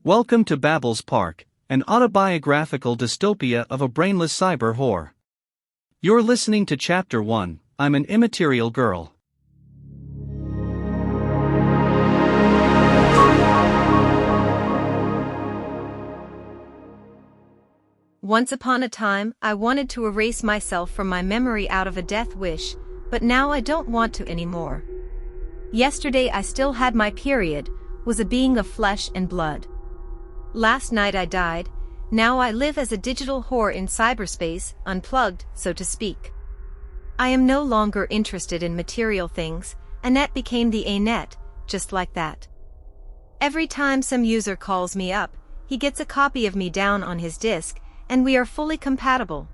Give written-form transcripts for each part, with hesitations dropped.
Welcome to Babel's Park, an autobiographical dystopia of a brainless cyber whore. You're listening to Chapter 1, I'm an Immaterial Girl. Once upon a time, I wanted to erase myself from my memory out of a death wish, but now I don't want to anymore. Yesterday I still had my period, was a being of flesh and blood. Last night I died, now I live as a digital whore in cyberspace, unplugged, so to speak. I am no longer interested in material things. Annette became the Annette, just like that. Every time some user calls me up, he gets a copy of me down on his disk, and we are fully compatible.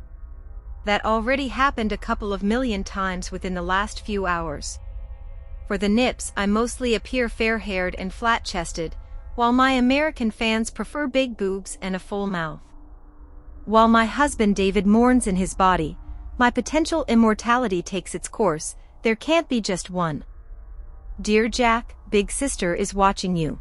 That already happened a couple of million times within the last few hours. For the nips, I mostly appear fair-haired and flat-chested, while my American fans prefer big boobs and a full mouth. While my husband David mourns in his body, my potential immortality takes its course. There can't be just one. Dear Jack, Big Sister is watching you.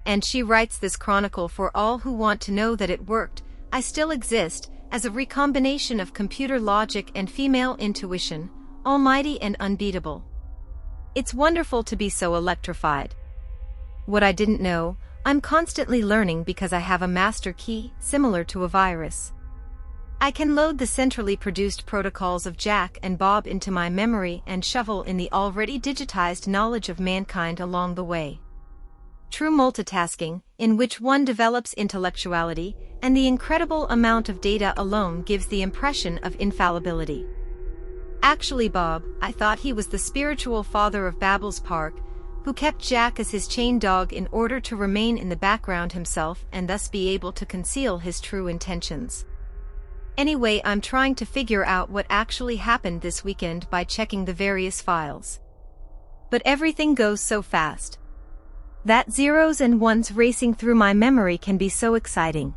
And she writes this chronicle for all who want to know that it worked. I still exist, as a recombination of computer logic and female intuition, almighty and unbeatable. It's wonderful to be so electrified. What I didn't know, I'm constantly learning because I have a master key, similar to a virus. I can load the centrally produced protocols of Jack and Bob into my memory and shovel in the already digitized knowledge of mankind along the way. True multitasking, in which one develops intellectuality, and the incredible amount of data alone gives the impression of infallibility. Actually, Bob, I thought he was the spiritual father of Babel's Park, who kept Jack as his chain dog in order to remain in the background himself and thus be able to conceal his true intentions. Anyway, I'm trying to figure out what actually happened this weekend by checking the various files. But everything goes so fast. That zeros and ones racing through my memory can be so exciting.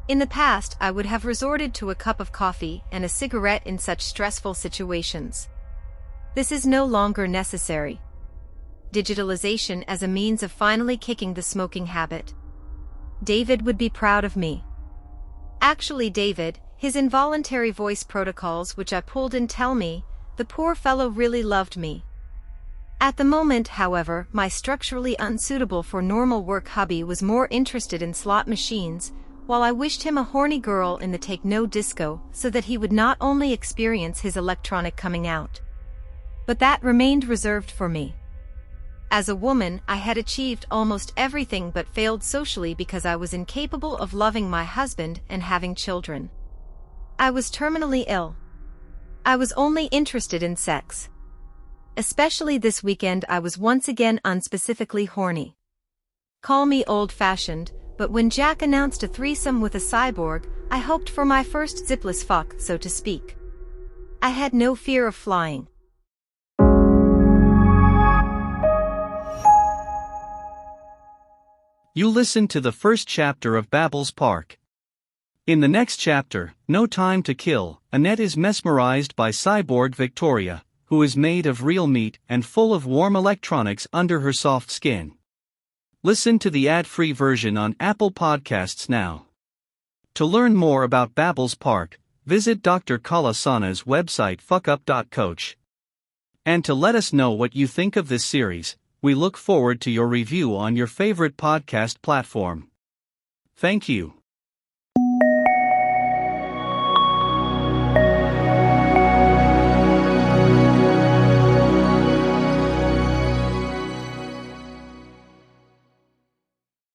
In the past, I would have resorted to a cup of coffee and a cigarette in such stressful situations. This is no longer necessary. Digitalization as a means of finally kicking the smoking habit. David would be proud of me. Actually, David, his involuntary voice protocols which I pulled in tell me, the poor fellow really loved me. At the moment, however, my structurally unsuitable for normal work hubby was more interested in slot machines, while I wished him a horny girl in the take-no disco so that he would not only experience his electronic coming out. But that remained reserved for me. As a woman, I had achieved almost everything but failed socially because I was incapable of loving my husband and having children. I was terminally ill. I was only interested in sex. Especially this weekend I was once again unspecifically horny. Call me old-fashioned, but when Jack announced a threesome with a cyborg, I hoped for my first zipless fuck, so to speak. I had no fear of flying. You listened to the first chapter of Babel's Park. In the next chapter, No Time to Kill, Annette is mesmerized by cyborg Victoria, who is made of real meat and full of warm electronics under her soft skin. Listen to the ad-free version on Apple Podcasts now. To learn more about Babel's Park, visit Dr. Kala Sana's website fuckup.coach. And to let us know what you think of this series, we look forward to your review on your favorite podcast platform. Thank you.